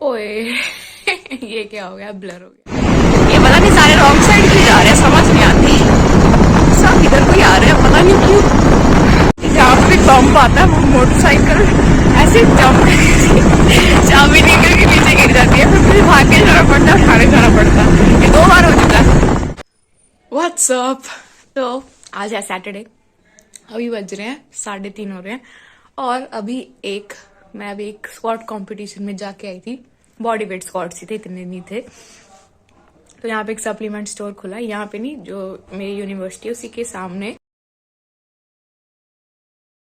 ओए ये क्या हो गया, ब्लर हो गया। ये पता नहीं सारे रॉन्ग साइड क्यों जा रहे हैं, समझ नहीं आती। सब इधर को ही आ रहे हैं, पता नहीं क्यों। जहाँ पे पंप आता है वो मोटरसाइकिल ऐसे जंप चाबी निकल के नीचे गिर जाती है, फिर मुझे भाग के जाना पड़ता है, उठाने जाना पड़ता है। ये 2 बार हो चुका है। व्हाट्सअप। तो आज है सैटरडे, अभी बज रहे हैं 3:30 हो रहे हैं और मैं अभी एक स्क्वाट कंपटीशन में जाके आई थी। बॉडी वेट स्क्वाट्स ही थे, इतने नहीं थे। तो यहाँ पे एक सप्लीमेंट स्टोर खुला, यहाँ पे नहीं, जो मेरी यूनिवर्सिटी है उसी के सामने।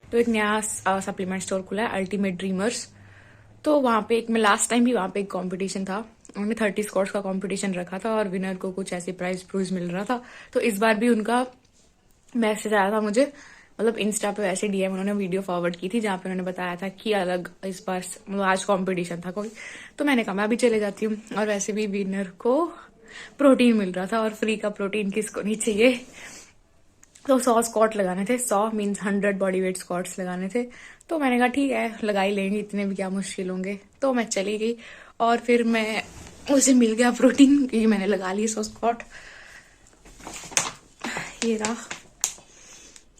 तो एक नया सप्लीमेंट स्टोर खुला है, अल्टीमेट ड्रीमर्स। तो वहाँ पे मैं लास्ट टाइम भी वहाँ पे एक कंपटीशन था, उन्होंने 30 स्क्वाट्स का कंपटीशन रखा था और विनर को कुछ ऐसे प्राइज मिल रहा था। तो इस बार भी उनका मैसेज आया था मुझे, मतलब इंस्टा पे वैसे डीएम उन्होंने वीडियो फॉरवर्ड की थी जहाँ पे उन्होंने बताया था कि अलग इस बार मतलब आज कंपटीशन था कोई। तो मैंने कहा मैं अभी चले जाती हूँ। और वैसे भी विनर को प्रोटीन मिल रहा था और फ्री का प्रोटीन किसको नहीं चाहिए। तो 100 स्क्वाट लगाने थे, 100 मीन्स 100 बॉडी वेट स्क्वाट्स लगाने थे। तो मैंने कहा ठीक है लगा ही लेंगे, इतने भी क्या मुश्किल होंगे। तो मैं चली गई और फिर मुझे मिल गया प्रोटीन क्योंकि मैंने लगा ली 100 स्क्वाट। ये रहा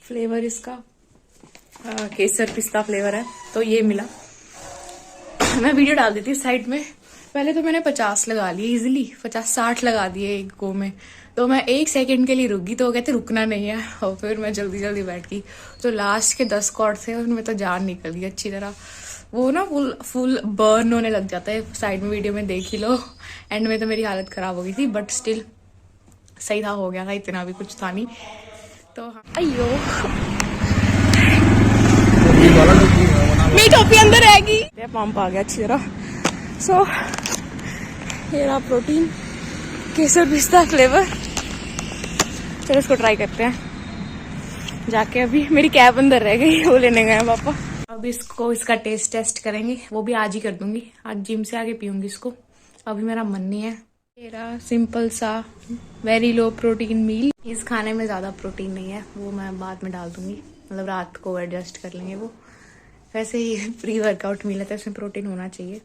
फ्लेवर इसका, केसर पिस्ता फ्लेवर है। तो ये मिला, मैं वीडियो डाल देती हूँ साइड में। पहले तो मैंने 50 लगा लिए इजिली, 50-60 लगा दिए एक गो में। तो मैं 1 सेकंड के लिए रुक गई, तो वो कहते रुकना नहीं है, और फिर मैं जल्दी जल्दी बैठ गई। तो लास्ट के 10 स्क्वाट थे उनमें तो जान निकल गई अच्छी तरह। वो ना फुल बर्न होने लग जाता है, साइड में वीडियो में देख ही लो। एंड में तो मेरी हालत खराब हो गई थी, बट स्टिल सही था, हो गया था, इतना भी कुछ था नहीं। तो अयो मेरी टोपी अंदर रहेगी। पंप आ गया अच्छी तरह। सो ये रहा प्रोटीन, केसर पिस्ता फ्लेवर। चलो इसको ट्राई करते हैं जाके। अभी मेरी कैब अंदर रह गई, वो लेने गए पापा। अब इसका टेस्ट करेंगे, वो भी आज ही कर दूंगी। आज जिम से आके पीऊंगी इसको, अभी मेरा मन नहीं है। मेरा सिंपल सा वेरी लो प्रोटीन मील। इस खाने में ज्यादा प्रोटीन नहीं है, वो मैं बाद में डाल दूंगी, मतलब रात को एडजस्ट कर लेंगे वो। वैसे ही प्री वर्कआउट मील है तो इसमें प्रोटीन होना चाहिए।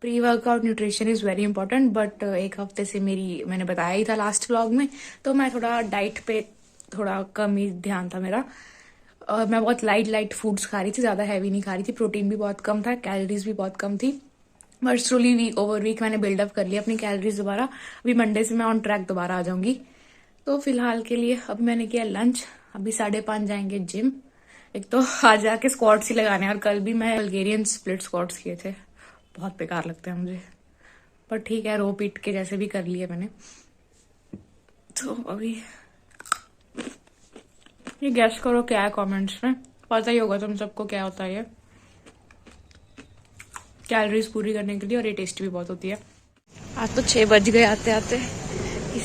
Pre workout nutrition is very important, but एक हफ्ते से मैंने बताया ही था लास्ट व्लॉग में, तो मैं थोड़ा डाइट पे थोड़ा कम ही ध्यान था मेरा। मैं बहुत लाइट फूड्स खा रही थी, ज्यादा हैवी नहीं खा रही थी। प्रोटीन भी बहुत कम था, कैलोरीज भी बहुत कम थी। बट स्लोली ओवर वीक मैंने बिल्डअप कर लिया अपनी कैलोरीज दोबारा। अभी मंडे से मैं ऑन ट्रैक दोबारा आ जाऊंगी। तो फिलहाल के लिए अब मैंने किया लंच, अभी 5:30 जाएंगे जिम। एक तो आज जाके स्क्वाट्स ही लगाने, और कल भी मैं बल्गेरियन स्प्लिट स्क्वाट्स किए थे, बहुत बेकार लगते हैं मुझे, पर ठीक है रो पीट के जैसे भी कर लिए मैंने। तो अभी ये गैस करो क्या है कमेंट्स में, पता ही होगा तुम सबको क्या होता है ये। कैलोरीज पूरी करने के लिए, और ये टेस्टी भी बहुत होती है। आज तो 6 बज गए आते आते।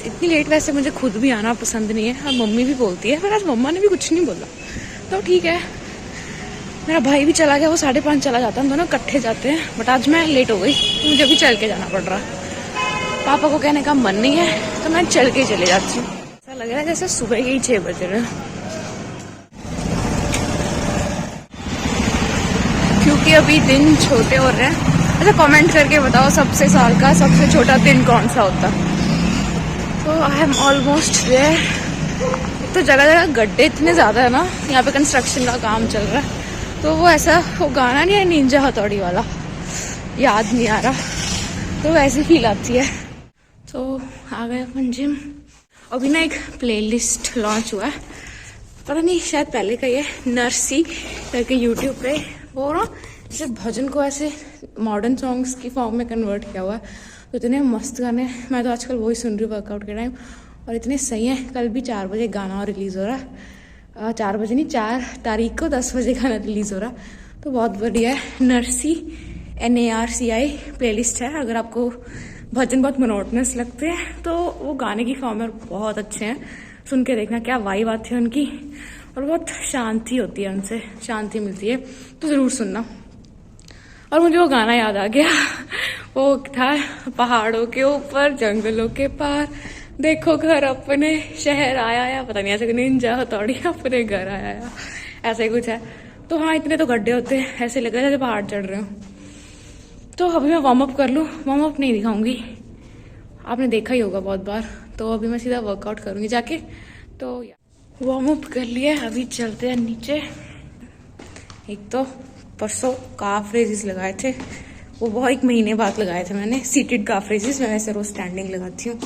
इतनी लेट वैसे मुझे खुद भी आना पसंद नहीं है, और मम्मी भी बोलती है, पर आज मम्मा ने भी कुछ नहीं बोला तो ठीक है। मेरा भाई भी चला गया, वो 5:30 चला जाता, हम दोनों इकट्ठे जाते हैं। बट आज मैं लेट हो गई, मुझे भी चल के जाना पड़ रहा। पापा को कहने का मन नहीं है तो मैं चल के चले जाती हूँ। ऐसा लग रहा है जैसे सुबह के ही 6 बज रहे हैं, क्योंकि अभी दिन छोटे हो रहे हैं। अच्छा कमेंट करके बताओ सबसे साल का सबसे छोटा दिन कौन सा होता। तो आई एम ऑलमोस्ट देयर। तो जगह जगह गड्ढे इतने ज्यादा है ना, यहाँ पे कंस्ट्रक्शन का काम चल रहा है। तो वो ऐसा वो गाना नहीं है निंजा हथौड़ी वाला, याद नहीं आ रहा, तो वैसे फील आती है। तो आ गए अपन जिम। अभी ना एक प्लेलिस्ट लॉन्च हुआ है, पता नहीं शायद पहले का ये नर्सी करके यूट्यूब पे। वो ना जैसे भजन को ऐसे मॉडर्न सॉन्ग्स की फॉर्म में कन्वर्ट किया हुआ है। तो इतने मस्त गाने, मैं तो आजकल वही सुन रही हूँ वर्कआउट के टाइम, और इतने सही हैं। कल भी 4 बजे गाना रिलीज हो रहा है, 4 बजे नहीं 4 तारीख को 10 बजे गाना रिलीज हो रहा। तो बहुत बढ़िया है, नर्सी NARCI प्लेलिस्ट है। अगर आपको भजन बहुत मोनोटनस लगते हैं तो वो गाने की फॉर्म में बहुत अच्छे हैं, सुन के देखना क्या वाइब आती है उनकी, और बहुत शांति होती है, उनसे शांति मिलती है, तो जरूर सुनना। और मुझे वो गाना याद आ गया, वो था पहाड़ों के ऊपर जंगलों के पार, देखो घर अपने शहर आया या पता नहीं ऐसे निंजा हथौड़ी अपने घर आया, ऐसा ही कुछ है। तो हाँ इतने तो गड्ढे होते हैं, ऐसे लग रहा है जैसे पहाड़ चढ़ रहे हो। तो अभी मैं वार्म अप कर लूँ, वार्म अप नहीं दिखाऊंगी, आपने देखा ही होगा बहुत बार। तो अभी मैं सीधा वर्कआउट करूँगी जाके। तो वार्म अप कर लिया, अभी चलते हैं नीचे। एक तो परसों काफ रेजेस लगाए थे, वो बहुत 1 महीने बाद लगाए थे मैंने, सीटेड काफ रेजेस। मैं वैसे रोज स्टैंडिंग लगाती हूँ।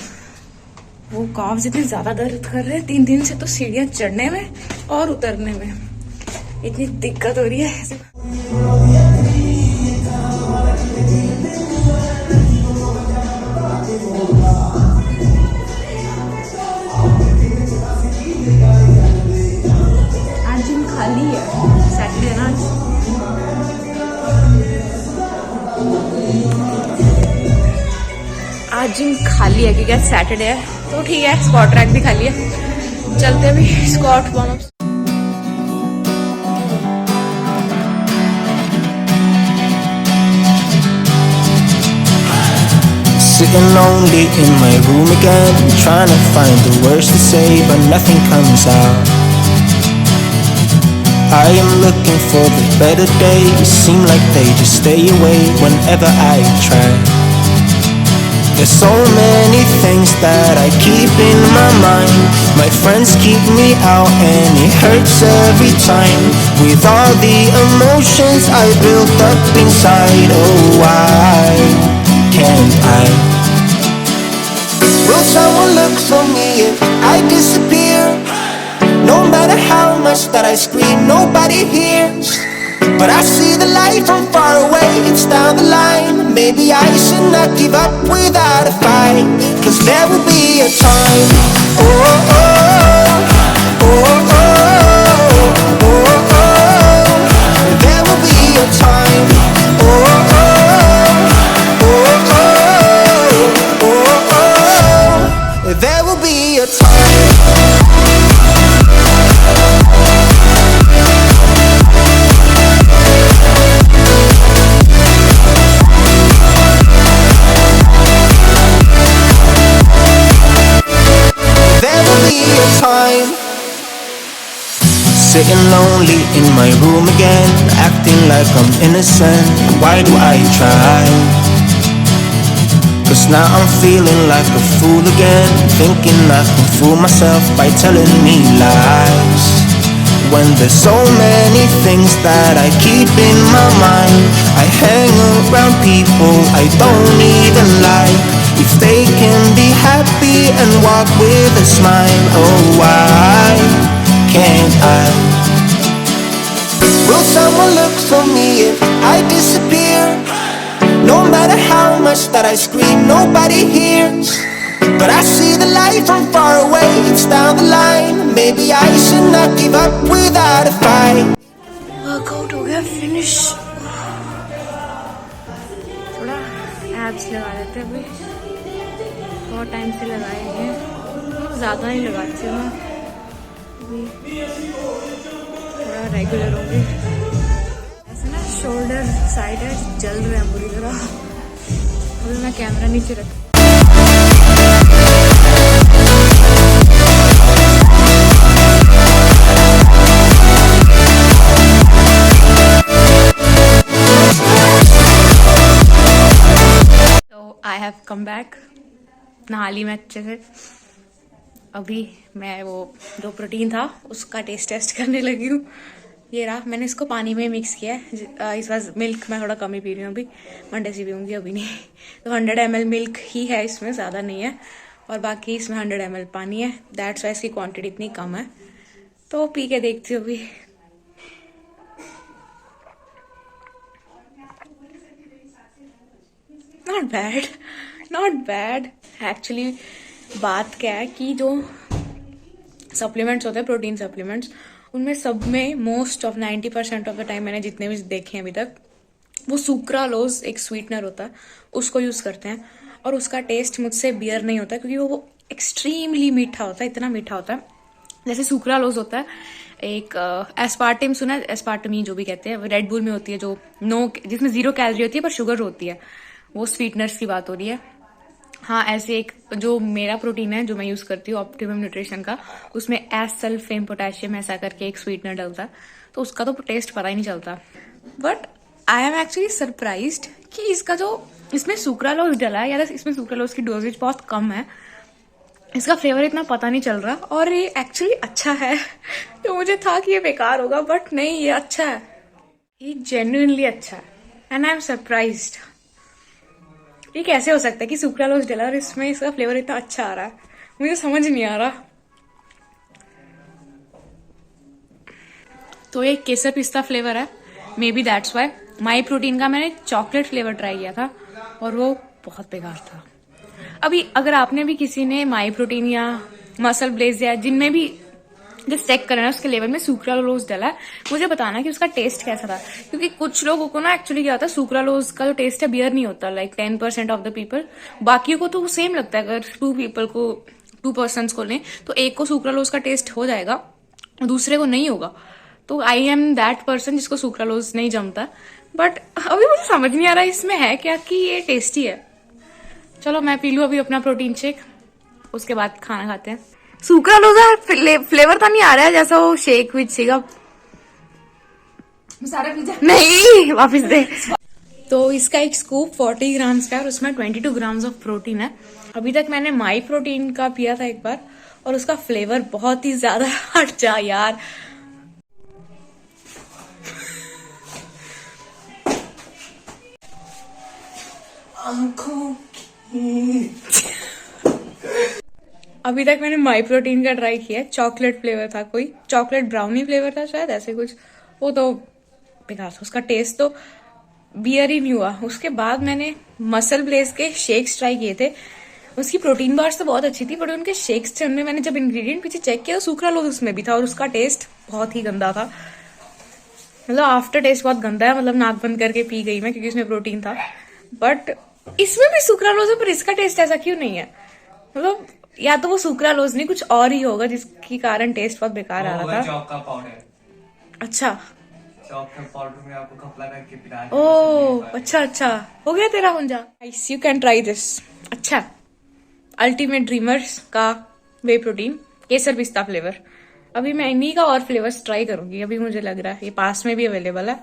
वो काफ इतने ज़्यादा दर्द कर रहे हैं 3 दिन से, तो सीढ़ियाँ चढ़ने में और उतरने में इतनी दिक्कत हो रही है ऐसे। आज जिम खाली है, सैटरडे ना आज जिम खाली है क्योंकि आज सैटरडे है। तो ठीक है, स्क्वाट ट्रैक भी खाली है, चलते अभी squat warm up. Sitting lonely in my room again, trying to find the words to say, but nothing comes out. I am looking for the better days, seem like they just stay away whenever I try. There's so many things that I keep in my mind. My friends keep me out and it hurts every time. With all the emotions I built up inside, oh why can't I? Will someone look for me if I disappear? No matter how much that I scream, nobody hears. But I see the light from far away, it's down the line. Maybe I should not give up without a fight, 'cause there will be a time. Oh, oh, oh, oh, oh, oh, oh. There will be a time. Oh, oh, oh, oh, oh, oh. There will be a time. Sitting lonely in my room again, acting like I'm innocent. Why do I try? 'Cause now I'm feeling like a fool again, thinking I can fool myself by telling me lies. When there's so many things that I keep in my mind, I hang around people I don't even like. If they can be happy and walk with a smile, oh why can't I? Will someone look for me if I disappear? No matter how much that I scream, nobody hears. But I see the light from far away, it's down the line. Maybe I should not give up without a fight. Workout हो गया finish. थोड़ा abs लगा लेते हैं, अभी बहुत time से लगाए हैं, ज़्यादा नहीं लगाती हूँ मैं, थोड़ा रेगुलर होंगे। ऐसे ना शोल्डर साइड है, जल रहे हैं पूरी तरह। अभी मैं कैमरा नीचे रख। तो आई हैव कम बैक, नहा ली मैं अच्छे से। अभी मैं वो जो प्रोटीन था उसका टेस्ट करने लगी हूँ। ये रहा, मैंने इसको पानी में मिक्स किया है। इस बार मिल्क मैं थोड़ा कम ही पी रही हूँ, अभी मंडे से पीऊँगी, अभी नहीं। तो 100 ml मिल्क ही है इसमें, ज़्यादा नहीं है। और बाकी इसमें 100 ml पानी है, दैट्स वाई इसकी क्वांटिटी इतनी कम है। तो पी के देखती हूँ अभी। Not bad actually. बात क्या है कि जो सप्लीमेंट्स होते हैं, प्रोटीन सप्लीमेंट्स, उनमें सब में most of 90% of the time मैंने जितने भी देखे हैं अभी तक, वो सुक्रालोज एक स्वीटनर होता है, उसको यूज़ करते हैं। और उसका टेस्ट मुझसे बियर नहीं होता, क्योंकि वो एक्सट्रीमली मीठा होता है, इतना मीठा होता है। जैसे सुक्रालोज होता है, एक एस्पार्टिम सुना है, एस्पार्टमी जो भी कहते हैं, रेड बुल में होती है, जो जिसमें 0 कैलोरी होती है पर शुगर होती है, वो स्वीटनर्स की बात हो रही है। हाँ, ऐसे एक जो मेरा प्रोटीन है जो मैं यूज़ करती हूँ ऑप्टिमम न्यूट्रिशन का, उसमें एसल्फेम पोटेशियम ऐसा करके एक स्वीटनर डलता है, तो उसका तो टेस्ट पता ही नहीं चलता। But I am actually surprised कि इसका जो इसमें सुक्रालोज डला है, या इसमें सुक्रालोज की डोजेज बहुत कम है, इसका फ्लेवर इतना पता नहीं चल रहा, और ये एक्चुअली अच्छा है। तो मुझे था कि ये बेकार होगा, बट नहीं, ये अच्छा है, ये जेन्युइनली अच्छा है, एंड आई एम सरप्राइज्ड। ये कैसे हो सकता है कि सुक्रालोज डला और इसमें इसका फ्लेवर इतना अच्छा आ रहा है, मुझे समझ नहीं आ रहा। तो ये केसर पिस्ता फ्लेवर है, may be that's why. My protein का मैंने चॉकलेट फ्लेवर ट्राई किया था और वो बहुत बेकार था। अभी अगर आपने भी किसी ने माई प्रोटीन या मसल ब्लेज या जिनमें भी जस्ट चेक करना उसके लेवल में सुक्रालोज डला है, मुझे बताना कि उसका टेस्ट कैसा था। क्योंकि कुछ लोगों को ना एक्चुअली क्या होता है, सुक्रालोज का जो टेस्ट है बियर नहीं होता, लाइक 10% ऑफ द पीपल। बाकियों को तो सेम लगता है, अगर 2 पर्सन्स को लें तो एक को सुक्रालोज का टेस्ट हो जाएगा, दूसरे को नहीं होगा। तो आई एम दैट पर्सन जिसको सुक्रालोज नहीं जमता। बट अभी मुझे समझ नहीं आ रहा इसमें है क्या कि ये टेस्टी है। चलो मैं पी लूँ अभी अपना प्रोटीन शेक, उसके बाद खाना खाते हैं। सुक्रालोज फ्लेवर तो नहीं आ रहा है जैसा वो शेक विद सिरप। सारा पिज्जा नहीं, वापस दे। तो इसका एक स्कूप 40 ग्राम्स का है और उसमें 22 ग्राम्स ऑफ प्रोटीन है। अभी तक मैंने माई प्रोटीन का पिया था एक बार, और उसका फ्लेवर बहुत ही ज्यादा हट जा यार। अभी तक मैंने माई प्रोटीन का ट्राई किया, चॉकलेट फ्लेवर था, कोई चॉकलेट ब्राउनी फ्लेवर था शायद, ऐसे कुछ। वो तो बेकार था, उसका टेस्ट तो बियर ही नहीं हुआ। उसके बाद मैंने मसल ब्लेज के शेक्स ट्राई किए थे, उसकी प्रोटीन बार्स तो बहुत अच्छी थी, बट उनके शेक्स थे, उनमें मैंने जब इंग्रेडिएंट पीछे चेक किया तो सुक्रालोज उसमें भी था, और उसका टेस्ट बहुत ही गंदा था। मतलब आफ्टर टेस्ट बहुत गंदा है, मतलब नाक बंद करके पी गई मैं, क्योंकि उसमें प्रोटीन था। बट इसमें भी सुक्रालोज है, पर इसका टेस्ट ऐसा क्यों नहीं है? मतलब या तो वो सुक्रालोज नहीं, कुछ और ही होगा जिसके कारण टेस्ट बहुत बेकार आ रहा था। चौक का पाउडर। अच्छा, चौक के पाउडर में आपको कपड़ा करके पिलाया। ओह अच्छा, हो गया तेरा Hunza. Nice, you can try this. अच्छा, अल्टीमेट ड्रीमर्स का वे प्रोटीन केसर पिस्ता फ्लेवर। अभी मैं इन्हीं का और फ्लेवर्स ट्राई करूंगी। अभी मुझे लग रहा है ये पास में भी अवेलेबल है,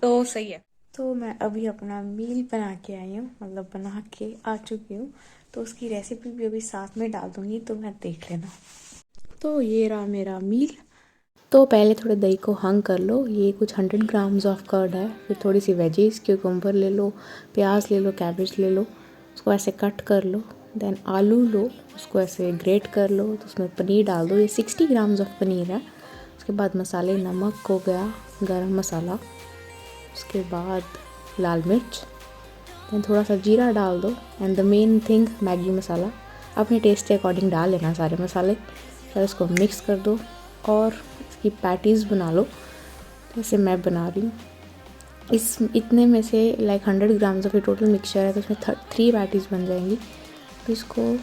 तो सही है। तो मैं अभी अपना मील बना के आई हूँ, मतलब बना के आ चुकी हूँ, तो उसकी रेसिपी भी अभी साथ में डाल दूंगी, तो मैं देख लेना। तो ये रहा मेरा मील। तो पहले थोड़े दही को हंग कर लो, ये कुछ 100 ग्राम्स ऑफ कर्ड है। फिर थोड़ी सी वेजीज, क्यूकम्बर ले लो, प्याज ले लो, कैबेज ले लो, उसको ऐसे कट कर लो। देन आलू लो, उसको ऐसे ग्रेट कर लो, तो उसमें पनीर डाल दो। ये 60 ग्राम्स ऑफ पनीर है। उसके बाद मसाले, नमक हो गया, गरम मसाला, उसके बाद लाल मिर्च, देन थोड़ा सा जीरा डाल दो, and the main thing Maggi masala. अपने टेस्ट के अकॉर्डिंग डाल लेना सारे मसाले। फिर इसको मिक्स कर दो और इसकी पैटीज़ बना लो, जैसे मैं बना रही हूँ। इस इतने में से लाइक 100 ग्राम्स ऑफ ये टोटल मिक्सचर है, तो इसमें 3 पैटीज़ बन जाएंगी। तो इसको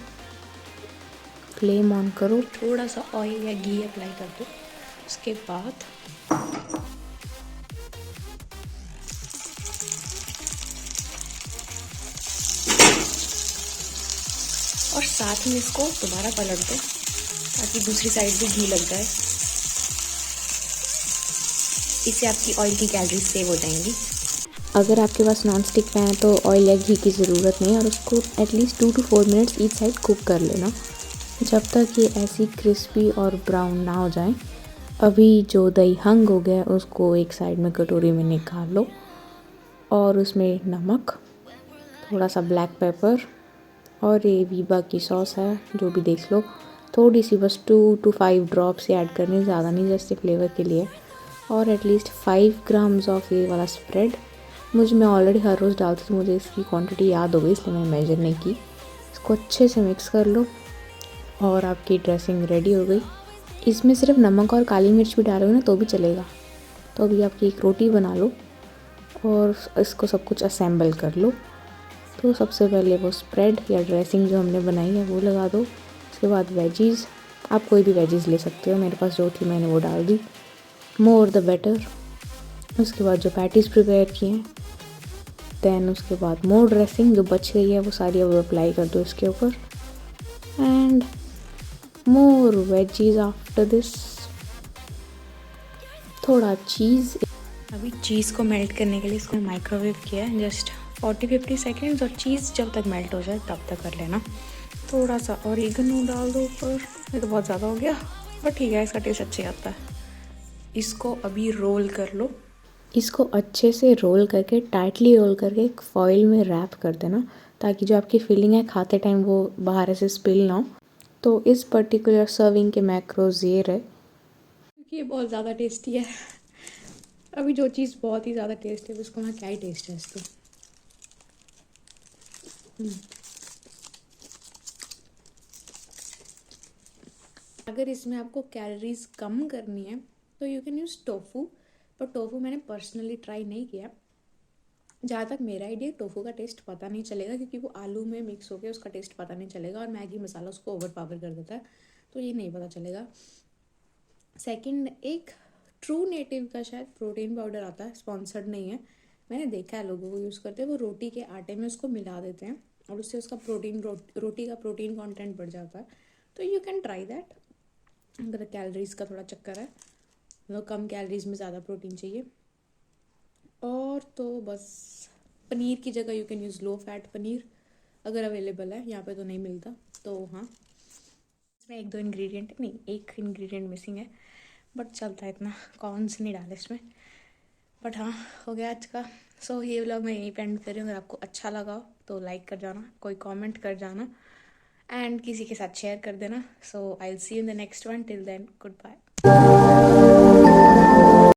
फ्लेम ऑन करो, थोड़ा सा ऑयल या घी अप्लाई कर दो। उसके बाद और साथ में इसको दोबारा पलट दो ताकि दूसरी साइड भी घी लग जाए। इससे आपकी ऑयल की कैलोरीज सेव हो जाएंगी। अगर आपके पास नॉन स्टिक पैन है तो ऑयल या घी की ज़रूरत नहीं है, और उसको at least 2 to 4 minutes each side cook कर लेना, जब तक ये ऐसी क्रिस्पी और ब्राउन ना हो जाए। अभी जो दही हंग हो गया है उसको एक साइड में कटोरी में निकाल लो, और उसमें नमक, थोड़ा सा ब्लैक पेपर, और ये वीबा की सॉस है, जो भी देख लो, थोड़ी सी बस 2 to 5 ड्रॉप्स ऐड करने, ज़्यादा नहीं, जैसे फ्लेवर के लिए। और एटलीस्ट 5 ग्राम्स ऑफ ये वाला स्प्रेड। मैं ऑलरेडी हर रोज़ डालती थी, मुझे इसकी क्वांटिटी याद हो गई, इसलिए मैं मेजर नहीं की। इसको अच्छे से मिक्स कर लो और आपकी ड्रेसिंग रेडी हो गई। इसमें सिर्फ नमक और काली मिर्च भी डालोगे ना तो भी चलेगा। तो अभी आपकी एक रोटी बना लो और इसको सब कुछ असेंबल कर लो। तो सबसे पहले वो स्प्रेड या ड्रेसिंग जो हमने बनाई है वो लगा दो। उसके बाद वेजीज़, आप कोई भी वेजीज़ ले सकते हो, मेरे पास जो थी मैंने वो डाल दी, मोर द बेटर। उसके बाद जो पैटीज़ प्रिपेयर किए हैं, दैन उसके बाद मोर ड्रेसिंग जो बच गई है वो सारी अब अप्लाई कर दो इसके ऊपर, and more veggies after this, थोड़ा चीज़। अभी चीज़ को मेल्ट करने के लिए इसको माइक्रोवेव किया है जस्ट 40-50 सेकेंड्स, और चीज़ जब तक मेल्ट हो जाए तब तक कर लेना। थोड़ा सा ऑरिगेनो डाल दो ऊपर, ये तो बहुत ज़्यादा हो गया बट ठीक है, इसका टेस्ट अच्छे आता है। इसको अभी रोल कर लो। इसको अच्छे से रोल करके, टाइटली रोल करके एक फॉइल में रैप कर देना, ताकि जो आपकी फिलिंग है खाते टाइम वो बाहर ऐसे स्पिल ना हो। तो इस पर्टिकुलर सर्विंग के मैक्रोज ये रहे, क्योंकि ये बहुत ज़्यादा टेस्टी है। अभी जो चीज़ बहुत ही ज़्यादा टेस्टी है उसको, वहाँ क्या ही टेस्ट है इसको। अगर इसमें आपको कैलोरीज कम करनी है तो यू कैन यूज़ टोफू, पर टोफू मैंने पर्सनली ट्राई नहीं किया। जहाँ तक मेरा आइडिया, टोफू का टेस्ट पता नहीं चलेगा क्योंकि वो आलू में मिक्स होकर उसका टेस्ट पता नहीं चलेगा, और मैगी मसाला उसको ओवर पावर कर देता है, तो ये नहीं पता चलेगा। सेकंड, एक ट्रू नेटिव का शायद प्रोटीन पाउडर आता है, स्पॉन्सर्ड नहीं है, मैंने देखा है लोगों को यूज़ करते हैं। वो रोटी के आटे में उसको मिला देते हैं और उससे उसका प्रोटीन, रोटी का प्रोटीन कंटेंट बढ़ जाता है। तो यू कैन ट्राई दैट अगर कैलोरीज़ का थोड़ा चक्कर है, मतलब कम कैलोरीज में ज़्यादा प्रोटीन चाहिए। और तो बस पनीर की जगह you can use low fat paneer अगर अवेलेबल है, यहाँ पे तो नहीं मिलता। तो हाँ, इसमें 1-2 इंग्रेडिएंट नहीं, एक इंग्रेडिएंट मिसिंग है, बट चलता है, इतना कॉर्न्स नहीं डाले इसमें। बट हाँ, हो गया आज का। सो ये व्लॉग मैं यहीं पे एंड कर रही हूँ। अगर आपको अच्छा लगा हो तो लाइक कर जाना, कोई कमेंट कर जाना, एंड किसी के साथ शेयर कर देना। So I will see you in the next one. Till then, good bye.